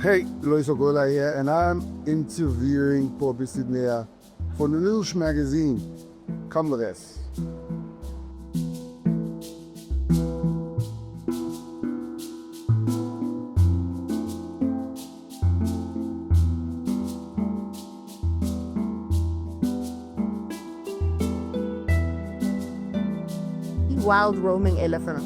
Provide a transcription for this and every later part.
Hey, Loyiso Gola here, and I'm interviewing Popi Sibiya for Nounouche magazine. Come with us. Wild roaming elephants.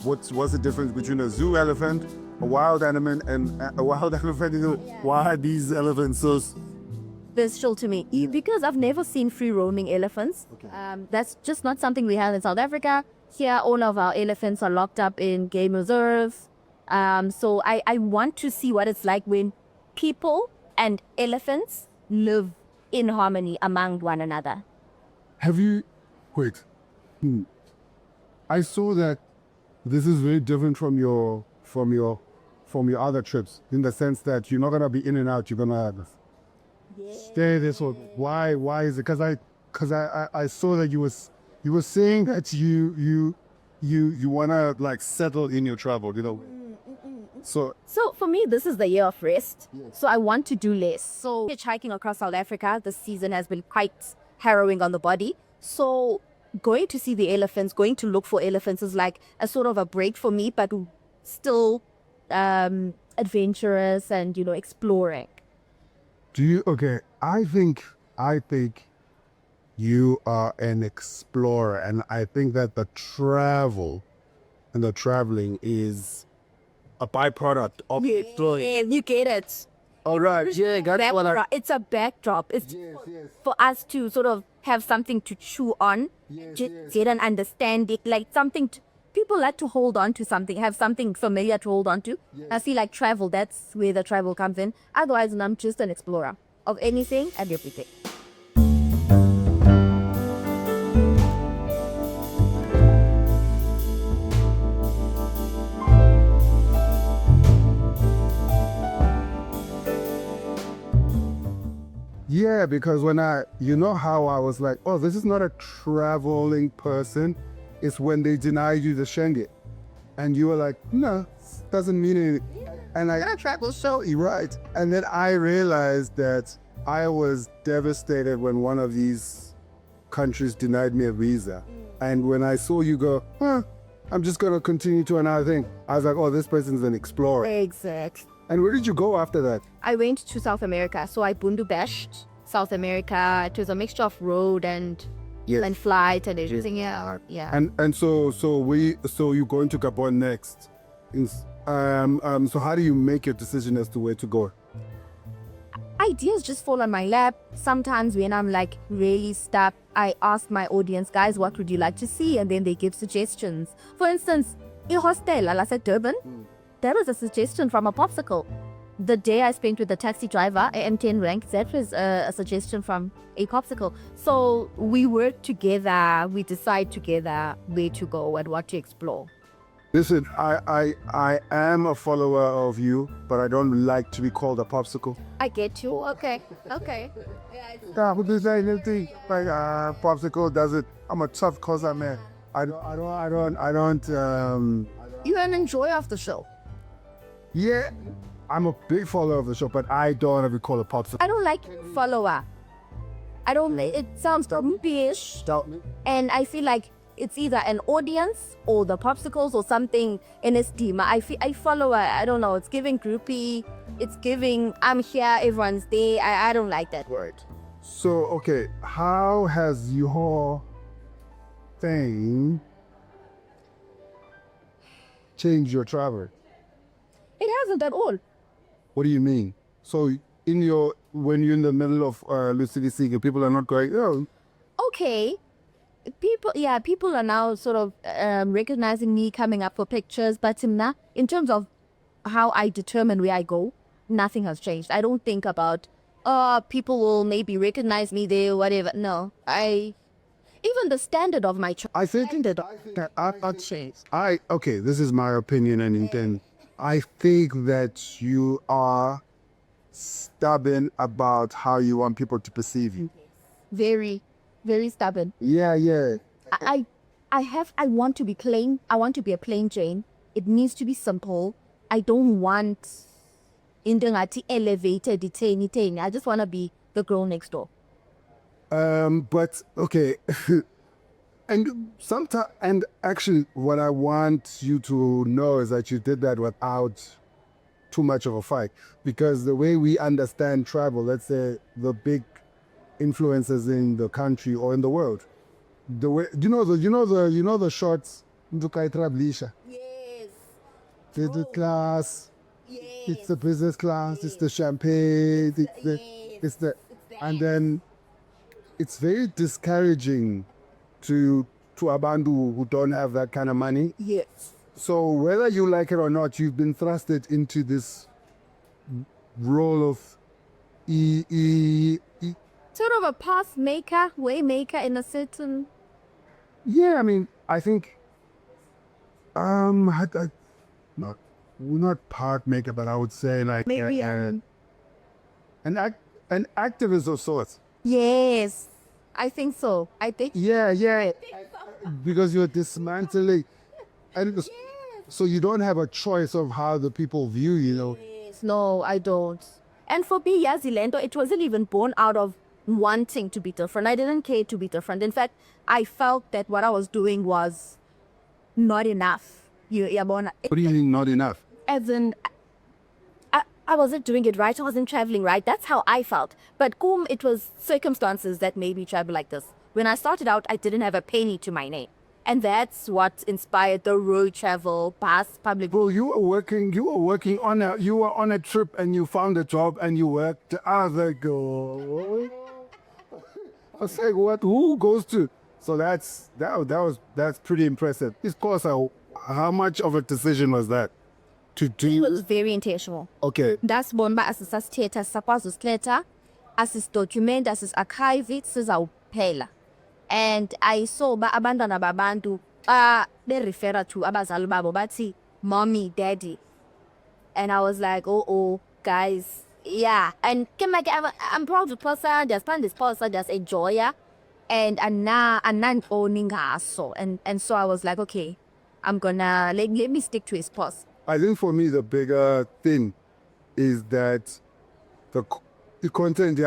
What's the difference between a zoo elephant, a wild animal, and a wild elephant? Why are these elephants so... Special to me because I've never seen free roaming elephants. Okay. That's just not something we have in South Africa. Here, all of our elephants are locked up in game reserves. So I want to see what it's like when people and elephants live in harmony among one another. Have you... Wait. I saw that this is very different from your other trips, in the sense that you're not gonna be in and out. You're gonna stay this way. Why is it? Because I saw that you were saying that you wanna like settle in your travel, you know. So for me, this is the year of rest. Yes. So I want to do less. So hitchhiking across South Africa this season has been quite harrowing on the body. So going to see the elephants, going to look for elephants is like a sort of a break for me, but still adventurous and, you know, exploring. Okay, I think you are an explorer, and I think that the travel and the traveling is a byproduct of exploring. Yeah, you get it. All right, yeah, that's what I... It's a backdrop. It's Yes. for us to sort of have something to chew on, get an understanding, like something people like to hold on to something, have something familiar to hold on to. Yes. I feel like travel, that's where the travel comes in. Otherwise, I'm just an explorer of anything and everything. Yeah, because when you know how I was like, oh, this is not a traveling person. It's when they denied you the Schengen. And you were like, no, doesn't mean anything. Yeah. And I travel, so you're right. And then I realized that I was devastated when one of these countries denied me a visa. And when I saw you go, I'm just going to continue to another thing, I was like, oh, this person's an explorer. Exactly. And where did you go after that? I went to South America, so I bundu bashed South America. It was a mixture of road and flight and everything. Yeah. And so you're going to Gabon next. So how do you make your decision as to where to go? Ideas just fall on my lap. Sometimes when I'm like really stuck, I ask my audience, guys, what would you like to see? And then they give suggestions. For instance, a hostel, I said Durban. That was a suggestion from a popsicle. The day I spent with the taxi driver, M10 rank, that was a suggestion from a popsicle. So we work together, we decide together where to go and what to explore. Listen, I am a follower of you, but I don't like to be called a popsicle. I get you. Okay. Yeah, who does that anything? Like popsicle does it. I'm a tough causer man. I don't. You're an enjoyer of the show. Yeah, I'm a big follower of the show, but I don't ever call it popsicle. I don't like follower. I don't. It sounds groupie-ish, and I feel like it's either an audience or the popsicles or something in esteem. I follow. I don't know. It's giving groupie. It's giving I'm here, everyone's there. I don't like that word. So okay, how has your thing changed your travel? It hasn't at all. What do you mean? So when you're in the middle of lucidity seeking, people are not going, oh. Okay. People are now sort of recognizing me, coming up for pictures, but in terms of how I determine where I go, nothing has changed. I don't think about, people will maybe recognize me there, whatever. No, even the standard of my I think that I've not changed. Okay, this is my opinion and intent. I think that you are stubborn about how you want people to perceive you. Very, very stubborn. Yeah. I want to be plain. I want to be a plain Jane. It needs to be simple. I don't want into ngathi elevated, iteni. I just want to be the girl next door. But okay. And sometimes, and actually, what I want you to know is that you did that without too much of a fight, because the way we understand travel, let's say the big influences in the country or in the world, the way you know the shorts, Yes. the class, Yes. it's the business class, it's the champagne, it's the, and then it's very discouraging to Abandu who don't have that kind of money. Yes. So whether you like it or not, you've been thrusted into this role of Sort of a path maker, way maker in a certain. yeah, I mean, I think not part maker, but I would say like Maybe an activist of sorts. Yes, I think so. I think. Yeah. Because you're dismantling, and so you don't have a choice of how the people view you. Know. Yes, no, I don't. And for me, Yazilento, it wasn't even born out of wanting to be different. I didn't care to be different. In fact, I felt that what I was doing was not enough. What do you mean not enough? As in, I wasn't doing it right. I wasn't traveling right. That's how I felt. But it was circumstances that made me travel like this. When I started out, I didn't have a penny to my name. And that's what inspired the road travel, past public. Bro, you were on a trip and you found a job and you worked the other girl. I was like, what? Who goes to? So that's pretty impressive. This course, how much of a decision was that? It was very intentional. Okay. That's bomba asisasithetha sakwazi usiletha asisidocument asisi-archive sizawuphela. And I saw abantwana babantu they-refer to abazali babo bathi mommy, daddy. And I was like, oh, guys, yeah. And I'm proud of person, just find this person, just enjoy ya. And owning ngaso. And so I was like, okay, I'm gonna let me stick to his post. I think for me the bigger thing is that the content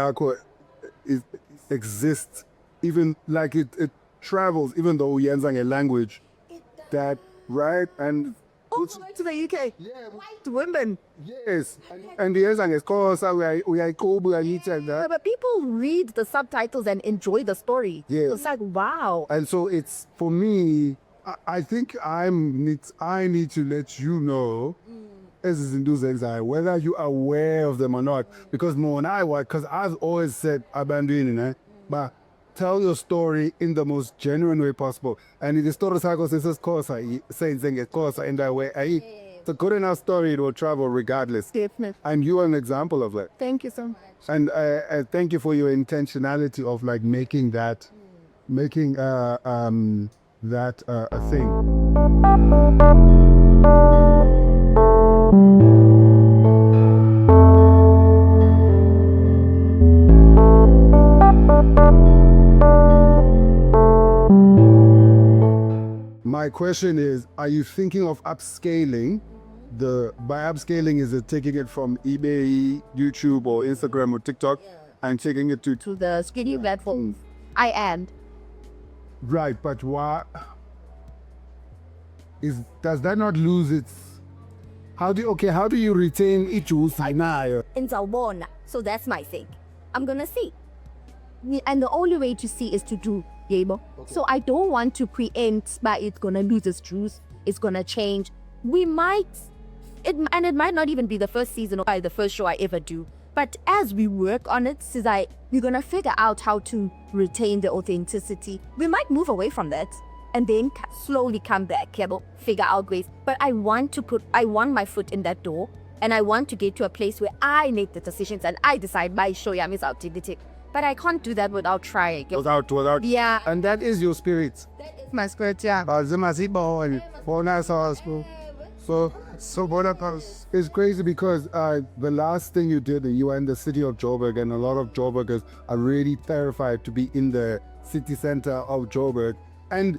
exists, even like it travels, even though we use a language that right and to the UK. Yeah, White women. Yes, and the Xhosa we are But people read the subtitles and enjoy the story. Yeah. It's like, wow. And so it's for me. I think I need to let you know, as is in those exile, whether you are aware of them or not. Because because I've always said abandoning it, but tell your story in the most genuine way possible. And in the story cycles, this is saying it's in that way. It's a good enough story, it will travel regardless. Definitely. And you are an example of that. Thank you so much. And thank you for your intentionality of like making that a thing. My question is, are you thinking of upscaling? By upscaling, is it taking it from eBay, YouTube, or Instagram, or TikTok, and taking it to the streaming platforms? I am. Right, but does that not lose its? How do you retain isiXhosa? In Zawona. So that's my thing. I'm gonna see. And the only way to see is to do yebo. Okay. So I don't want to preempt but it's gonna lose its juice, it's gonna change. It might not even be the first season or the first show I ever do. But as we work on it, we're gonna figure out how to retain the authenticity. We might move away from that and then slowly come back, figure out ways. But I want my foot in that door, and I want to get to a place where I make the decisions and I decide my show is out Digitech. But I can't do that without trying. Without. Yeah. And that is your spirit. That is my spirit, yeah. So it's crazy because the last thing you did, you were in the city of Joburg, and a lot of Joburgers are really terrified to be in the city center of Joburg. And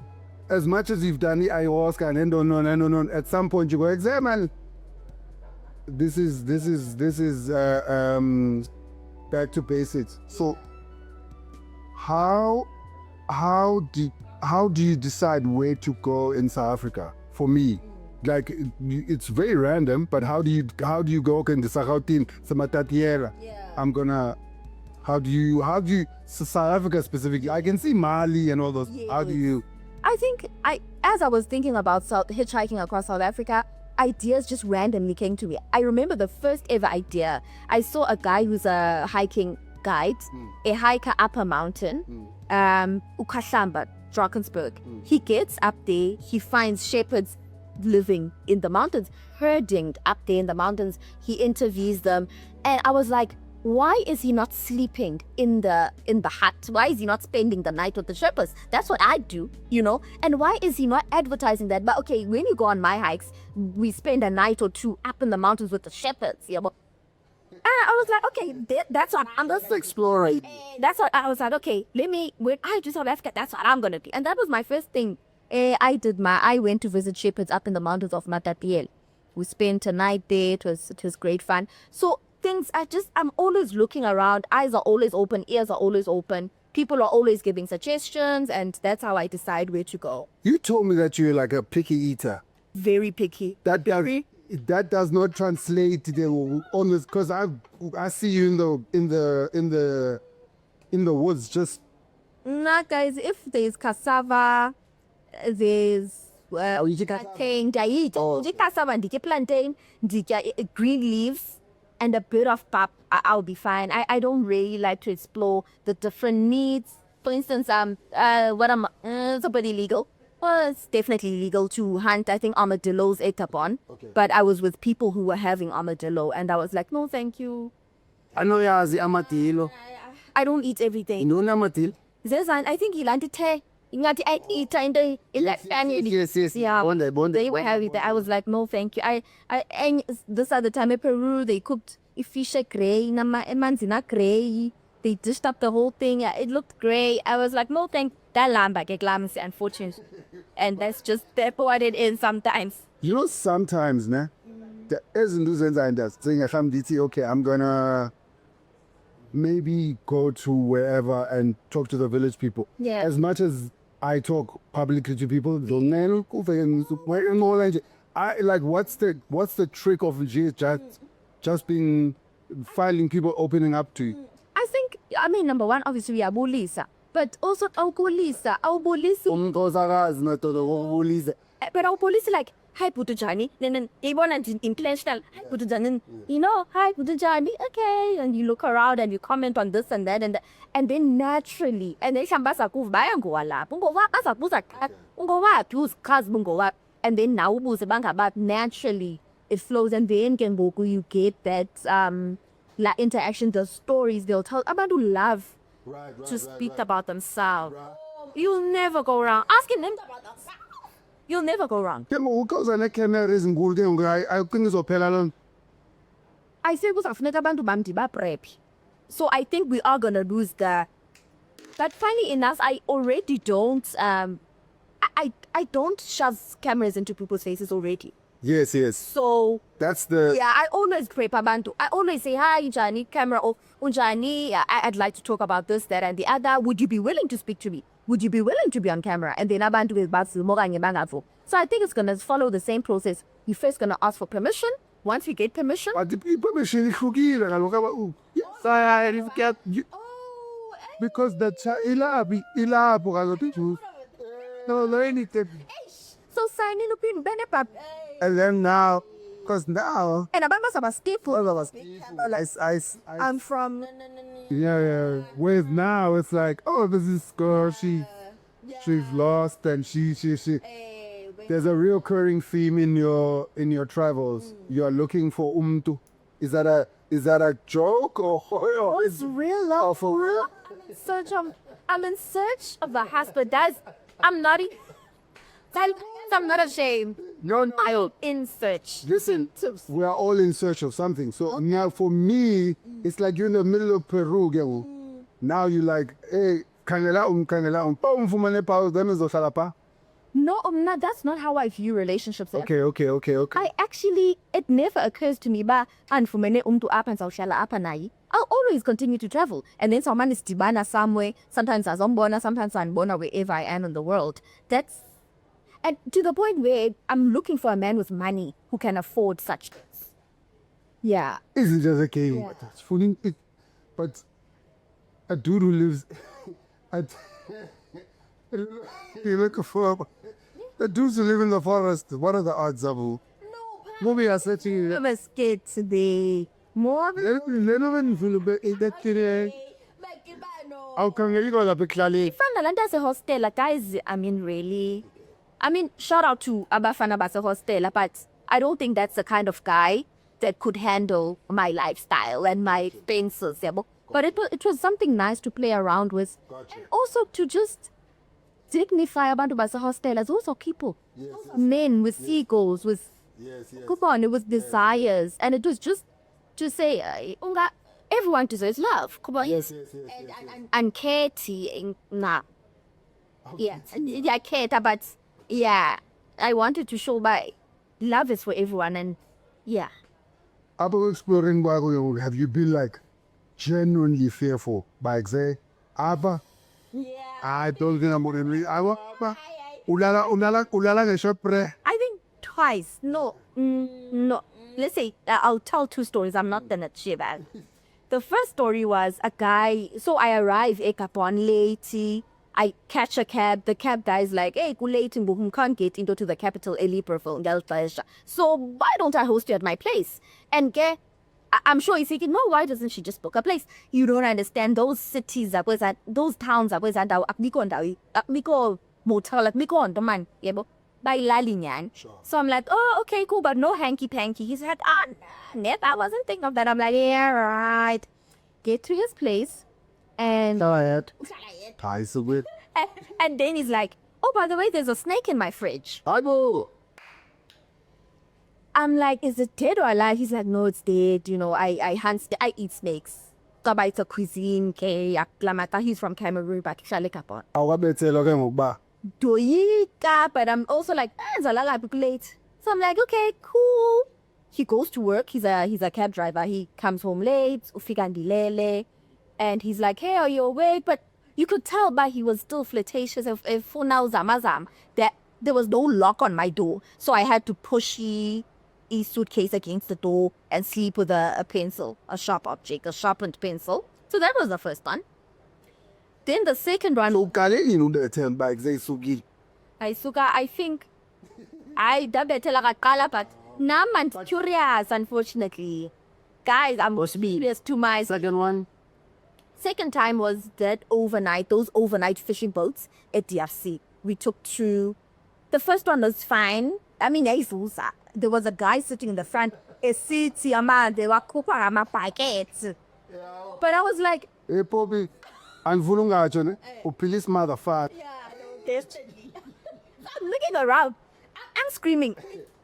as much as you've done the ayahuasca and no, at some point you go, man, this is back to basics. So how do you decide where to go in South Africa? For me, like it's very random, but how do you go in the Sakautin, Samatatiera? I'm gonna. How do you South Africa specifically? I can see Mali and all those. Yes. How do you? I think as I was thinking about hitchhiking across South Africa, ideas just randomly came to me. I remember the first ever idea. I saw a guy who's a hiking guide, a hiker up a mountain, Ukashamba, Drakensberg. He gets up there, he finds shepherds living in the mountains, herding up there in the mountains. He interviews them, and I was like, why is he not sleeping in the hut? Why is he not spending the night with the shepherds? That's what I do, you know. And why is he not advertising that? But okay, when you go on my hikes, we spend a night or two up in the mountains with the shepherds. Yeah, but I was like, okay, that's what I'm just Exploring. That's what I was like. Okay, when I do South Africa, that's what I'm gonna do. And that was my first thing. I went to visit shepherds up in the mountains of Matatiele. We spent a night there. It was great fun. So I'm always looking around. Eyes are always open, ears are always open. People are always giving suggestions, and that's how I decide where to go. You told me that you're like a picky eater. Very picky. That does not translate to the honest, because I see you in the woods just. Nah, guys, if there's cassava, there's plantain, cassava, plantain, green leaves, and a bit of pap, I'll be fine. I don't really like to explore the different needs. For instance, it's a bit illegal. Well, it's definitely legal to hunt, I think, armadillos ekapon. Okay. But I was with people who were having armadillo, and I was like, no, thank you. I know armadillo. I don't eat everything. No armadillo. I think he landed te. I eat in the Yes. Yeah, Bonde. they were having that. I was like, no, thank you. And this other time in Peru, they cooked fish gray, manzina gray. They dished up the whole thing. It looked great. I was like, no, thank that lamb back. Unfortunately, and that's what it is sometimes. You know, sometimes, ne? There isn't saying, okay, I'm gonna maybe go to wherever and talk to the village people. Yeah. As much as I talk publicly to people, I like what's the trick of just being finding people opening up to you? I mean, number one, obviously we are bulisa, but also our police. But our police like, hi Putujani, then they want an intentional, hi Putujani, hi Putujani, okay, and you look around and you comment on this and that, and then naturally, and then shambasa kuvbaya ngoala, bungowa asa busa bungowa use cars bungowa, and then now busa banga naturally it flows, and then you get that interaction, the stories they'll tell. Abantu love to speak about themselves. You'll never go wrong asking them about themselves. You'll never go wrong. I say so I think we are gonna lose the. But funny enough, I already don't. I don't shove cameras into people's faces already. Yes. So that's the. Yeah, I always prep abantu. I always say, hi, Johnny, camera, Johnny, I'd like to talk about this, that, and the other. Would you be willing to speak to me? Would you be willing to be on camera? And then abantu will batsu moganye bangafo. So I think it's gonna follow the same process. You're first gonna ask for permission. Once we get permission. But the permission is because the so signing up benefit. And then now, because now. And about Steve. I'm from. Yeah. With now, it's like, oh, this is girl. She's lost, and she. There's a recurring theme in your travels. You are looking for umtu. Is that a joke or it's real love? For real? I'm in search of the husband. I'm not ashamed. I'm in search. Listen, we are all in search of something. So now for me, it's like you're in the middle of Peru. Now you're like, hey, kangela, fumane pa, then is No, that's not how I view relationships. Okay. It never occurs to me, but andifumene umntu apha ndizawuhlala apha naye. I'll always continue to travel. And then someone is dibana somewhere. Sometimes azombona, sometimes anbona wherever I am in the world. And to the point where I'm looking for a man with money who can afford such things. Yeah. Isn't just a game. Yeah. It's fooling it. But a dude who lives at you look for the dudes who live in the forest, what are the odds of who? Movie are searching. I'm scared today. More. Lenoven feel a bit in that today. How come you got a bit clearly? Fanalanda as a hostela, guys. Shout out to Abafana as a hostela, but I don't think that's the kind of guy that could handle my lifestyle and my expenses. Yeah, but it was something nice to play around with. Gotcha. And also to just dignify abantu basa hostelas, also people. Men with egos, with come on, it was desires. And it was just to say, everyone deserves love. Come on. Yes. And Katie, nah. Yeah, Kate, but yeah, I wanted to show my love is for everyone, and yeah. About exploring Wago, have you been like genuinely fearful by example? Abba? Yeah. I don't think I'm going to read. Ulala, I think twice. No. Let's say I'll tell two stories. I'm not gonna share that. The first story was a guy. So I arrive at Capon late. I catch a cab. The cab guy is like, "Hey, late can't get into the capital early profile. So why don't I host you at my place?" And I'm sure he's thinking, no, why doesn't she just book a place? You don't understand those cities, those towns, motel, Sure. So I'm like, oh, okay, cool, but no hanky-panky. He said, never, I wasn't thinking of that. I'm like, yeah, right. Get to his place, and and then he's like, oh, by the way, there's a snake in my fridge. I'm like, is it dead or alive? He's like, no, it's dead. I eat snakes. Kaba, it's a cuisine. He's from Cameroon, but doyika, but I'm also like, it's a lot late. So I'm like, okay, cool. He goes to work. He's a cab driver. He comes home late. Ufika and he's like, hey, are you awake? But you could tell, but he was still flirtatious. For now, zamazam, that there was no lock on my door, so I had to push a suitcase against the door and sleep with a pencil, a sharp object, a sharpened pencil. So that was the first one. Then the second one, I think I but now I'm curious, unfortunately. Guys, I'm curious to my Second one. second time was those overnight fishing boats at DFC. We took two. The first one was fine. There was a guy sitting in the front. They were cooking packets. But I was like, Hey, Popi, I'm Vulunga, police motherfucker. I'm looking around. I'm screaming.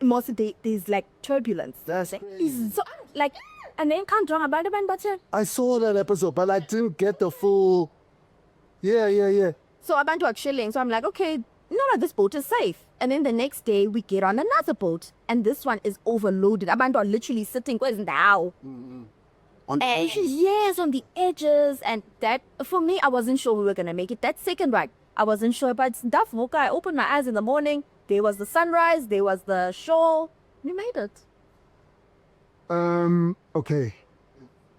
Most of there's like turbulence. That's So I'm like, and then can't draw about it, but I saw that episode, but I didn't get the full. Yeah. so I went to Upscaling. So I'm like, okay, this boat is safe. And then the next day we get on another boat, and this one is overloaded. Abantu are literally sitting now. On Yes, on the edges, and that for me, I wasn't sure we were gonna make it. That second ride, I wasn't sure, but Duff Woka, I opened my eyes in the morning. There was the sunrise, there was the shore. We made it. Okay.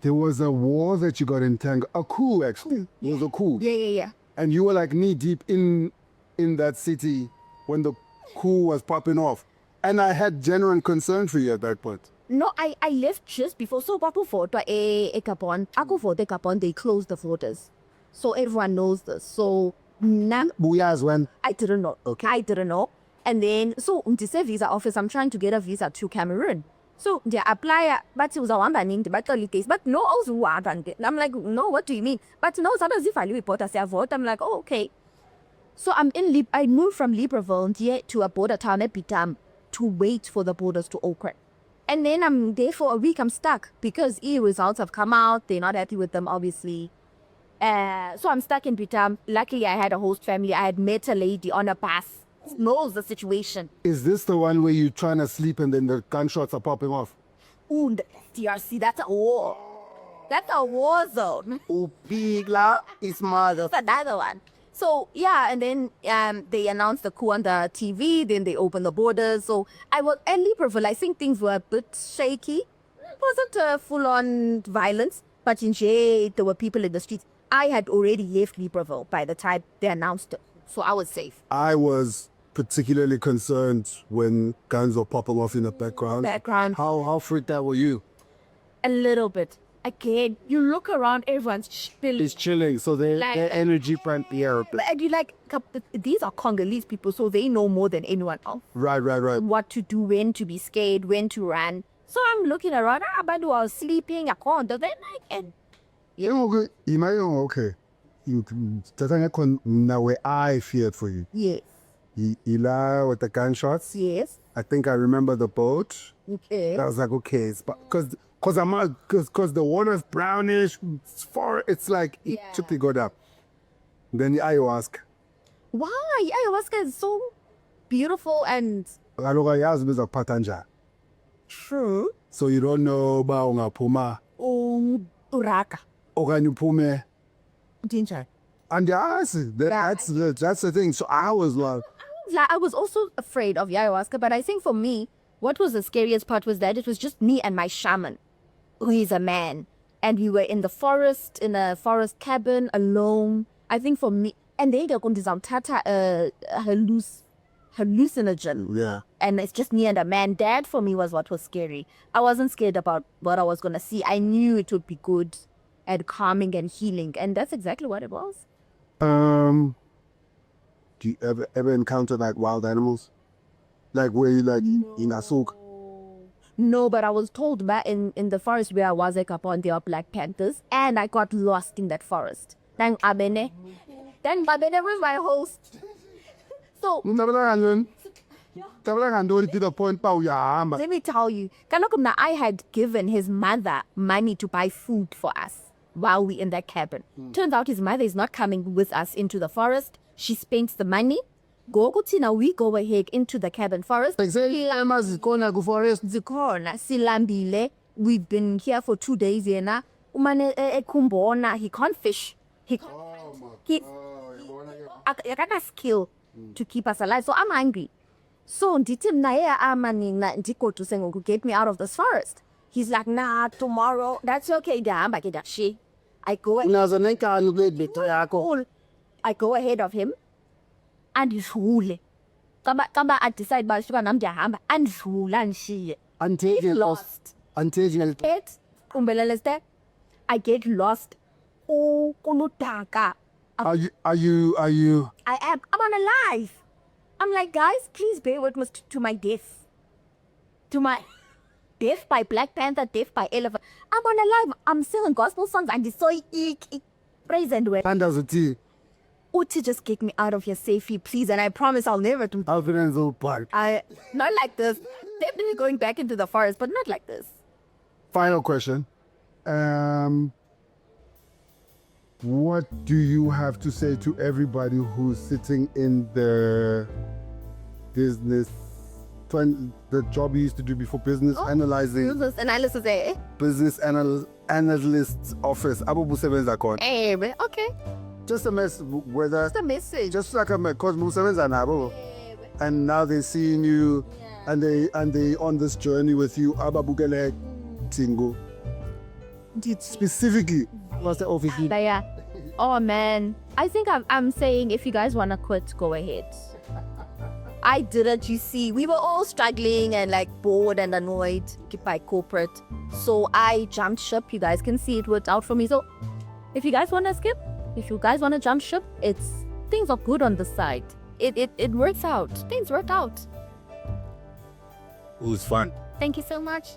There was a war that you got entangled. A coup, actually. It was a coup. Yeah. And you were like knee deep in that city when the coup was popping off. And I had genuine concern for you at that point. No, I left just before. So Baku Fort, Aku Fort, they closed the borders. So everyone knows this. So now Booyahs when? I didn't know. Okay. I didn't know. And then, so Untise visa office, I'm trying to get a visa to Cameroon. So they apply, but it was a one banning, but no, also I'm like, no, what do you mean? But no, sometimes if I report as a vote, I'm like, oh, okay. So I moved from Libreville to a border town at Bitam to wait for the borders to open. And then I'm there for a week, I'm stuck because results have come out. They're not happy with them, obviously. So I'm stuck in Bitam. Luckily, I had a host family. I had met a lady on a bus knows the situation. Is this the one where you're trying to sleep and then the gunshots are popping off? Ooh, the DRC, that's a war. That's a war zone. Big la is mother. That's another one. So yeah, and then they announced the coup on the TV, then they opened the borders. So I was at Libreville, I think things were a bit shaky. It wasn't full-on violence, but in Jay, there were people in the streets. I had already left Libreville by the time they announced it, so I was safe. I was particularly concerned when guns were popping off in the background. How freaked out were you? A little bit. Again, you look around, everyone's chilling. It's chilling, so their energy went the air. And you like, these are Congolese people, so they know more than anyone else. Right. What to do, when to be scared, when to run. So I'm looking around, but I was sleeping, I can't do that. And You might know, okay. Now where I feared for you. yes, Ila with the gunshots. yes, I think I remember the boat. okay. I was like, okay, it's because the water's brownish, it's far. It's like it Yeah. took the god up. Then the ayahuasca. Why? Ayahuasca is so beautiful and Kaloku ayazi uba izakuphatha njani. true. So you don't know uba ungaphuma Uraka. okanye uphume. Ginger. Andiyazi. That's the thing. So I was like, I was also afraid of ayahuasca, but I think for me, what was the scariest part was that it was just me and my shaman, who is a man. And we were in the forest, in a forest cabin, alone. I think for me, and then they're going to hallucinogen. yeah. And it's just me and a man. That for me was what was scary. I wasn't scared about what I was going to see. I knew it would be good and calming and healing. And that's exactly what it was. Do you ever encounter like wild animals? Like where you like in Asuk? No, but I was told back in the forest where I was like upon there are black panthers, and I got lost in that forest. Thank Abene. Then Abene was my host. So To the point let me tell you, Kanokumna, I had given his mother money to buy food for us while we in that cabin. Turns out his mother is not coming with us into the forest. She spent the money. Now we go ahead into the cabin forest. Silambile. We've been here for 2 days here now. He can't fish. He got a skill to keep us alive. So I'm angry. So ndithi naye amani na ndigoduse ngoku get me out of this forest. He's like, nah, tomorrow. That's okay. Ndihamba ke ndashi. I go I go ahead of him. Andidlule. Kaba I decide uba suka nam ndiyahamba andidlula ndishiye. Until Lost. Get umbelele ste. I get lost. Oh, kuludaka. Are you? I am. I'm alive. I'm like, guys, please bear witness to my death. To my death by Black Panther, death by elephant. I'm alive. I'm singing gospel songs and it's so praise and worship. Uti Uti, just get me out of here safely, please. And I promise I'll never do Park. not like this. Definitely going back into the forest, but not like this. Final question. What do you have to say to everybody who's sitting in the business, the job you used to do before business analyzing, Business analysis, eh? business analyst's office? Okay. Just a mess, whether Just a message. just like a because and now they're seeing you, and they on this journey with you. Ababukele Tingo. Specifically, what's the office? Yeah. Oh man, I think I'm saying if you guys wanna quit, go ahead. I didn't, you see. We were all struggling and like bored and annoyed by corporate. So I jumped ship. You guys can see it worked out for me. So if you guys wanna skip, if you guys wanna jump ship, things are good on the side. It works out. Things worked out. it was fun. Thank you so much.